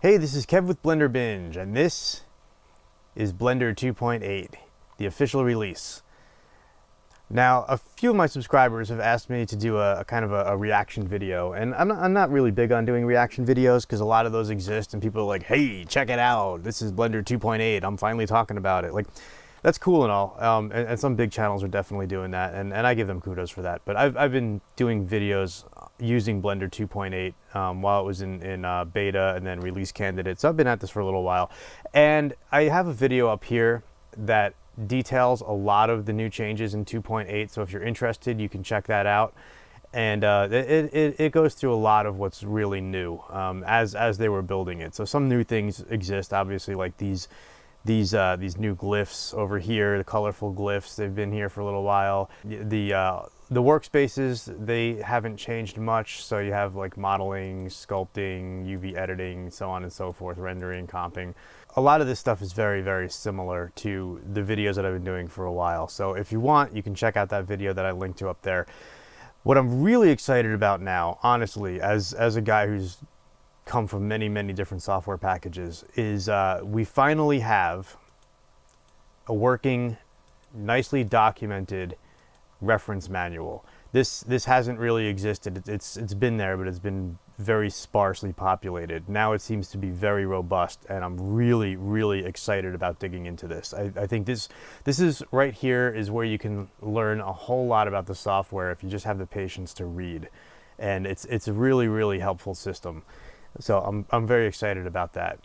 Hey, this is Kev with Blender Binge, and this is Blender 2.8, the official release. Now, a few of my subscribers have asked me to do a kind of a reaction video, and I'm not really big on doing reaction videos because a lot of those exist and people are like, hey, check it out, this is Blender 2.8, I'm finally talking about it. Like, that's cool and all, and some big channels are definitely doing that, and I give them kudos for that. But I've been doing videos using Blender 2.8 while it was in beta and then release candidate. So I've been at this for a little while, and I have a video up here that details a lot of the new changes in 2.8. So if you're interested, you can check that out. And it goes through a lot of what's really new as they were building it. So some new things exist, obviously, like these new glyphs over here, the colorful glyphs. They've been here for a little while. The workspaces, they haven't changed much. So you have like modeling, sculpting, UV editing, so on and so forth, rendering, comping. A lot of this stuff is very, very similar to the videos that I've been doing for a while. So if you want, you can check out that video that I linked to up there. What I'm really excited about now, honestly, as a guy who's come from many, many different software packages, is we finally have a working, nicely documented reference manual. This hasn't really existed. It's been there, but it's been very sparsely populated. Now it seems to be very robust, and I'm really, really excited about digging into this. I think this is right here is where you can learn a whole lot about the software if you just have the patience to read, and it's a really, really helpful system. So I'm very excited about that.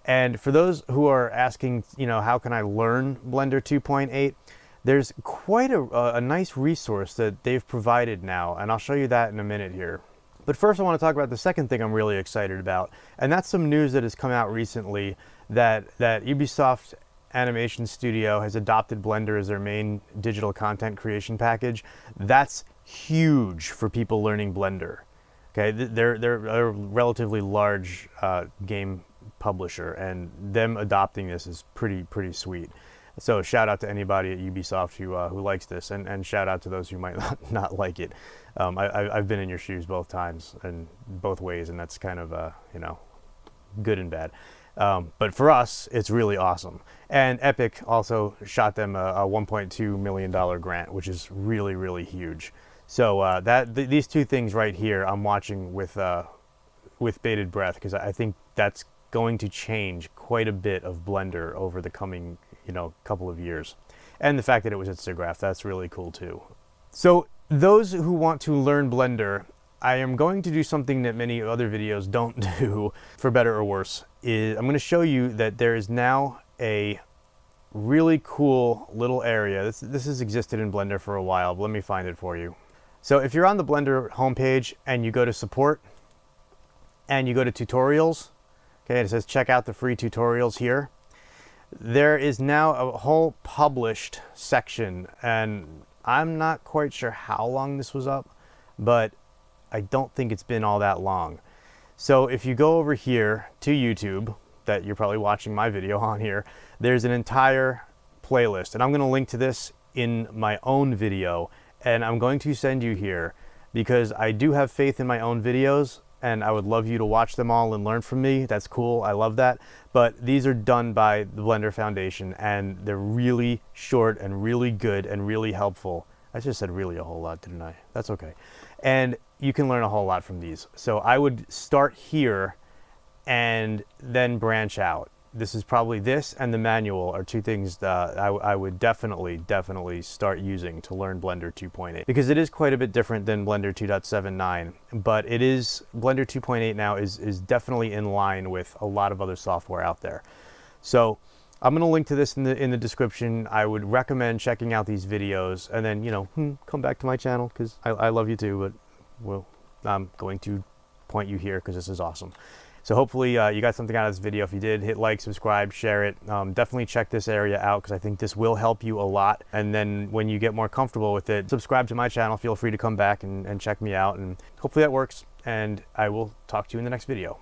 And for those who are asking, how can I learn Blender 2.8? There's quite a nice resource that they've provided now, and I'll show you that in a minute here. But first I want to talk about the second thing I'm really excited about, and that's some news that has come out recently that Ubisoft Animation Studio has adopted Blender as their main digital content creation package. That's huge for people learning Blender. Okay, they're a relatively large game publisher, and them adopting this is pretty sweet. So shout out to anybody at Ubisoft who likes this, and shout out to those who might not like it. I've been in your shoes both times and both ways, and that's kind of good and bad. But for us, it's really awesome. And Epic also shot them a $1.2 million grant, which is really, really huge. So these two things right here, I'm watching with bated breath, because I think that's going to change quite a bit of Blender over the coming couple of years. And the fact that it was at SIGGRAPH, that's really cool too. So those who want to learn Blender, I am going to do something that many other videos don't do, for better or worse. I'm going to show you that there is now a really cool little area. This has existed in Blender for a while, but let me find it for you. So if you're on the Blender homepage and you go to support and you go to tutorials, okay, it says check out the free tutorials here. There is now a whole published section, and I'm not quite sure how long this was up, but I don't think it's been all that long. So if you go over here to YouTube, that you're probably watching my video on here, there's an entire playlist, and I'm going to link to this in my own video, and I'm going to send you here because I do have faith in my own videos, and I would love you to watch them all and learn from me. That's cool, I love that. But these are done by the Blender Foundation, and they're really short and really good and really helpful. I just said really a whole lot, didn't I? That's okay. And you can learn a whole lot from these. So I would start here and then branch out. This is probably this and the manual are two things that I would definitely start using to learn Blender 2.8, because it is quite a bit different than Blender 2.79, but it is, Blender 2.8 now is definitely in line with a lot of other software out there. So I'm going to link to this in the description. I would recommend checking out these videos, and then come back to my channel because I love you too, but I'm going to point you here because this is awesome. So hopefully you got something out of this video. If you did, hit like, subscribe, share it. Definitely check this area out because I think this will help you a lot. And then when you get more comfortable with it, subscribe to my channel. Feel free to come back and check me out. And hopefully that works. And I will talk to you in the next video.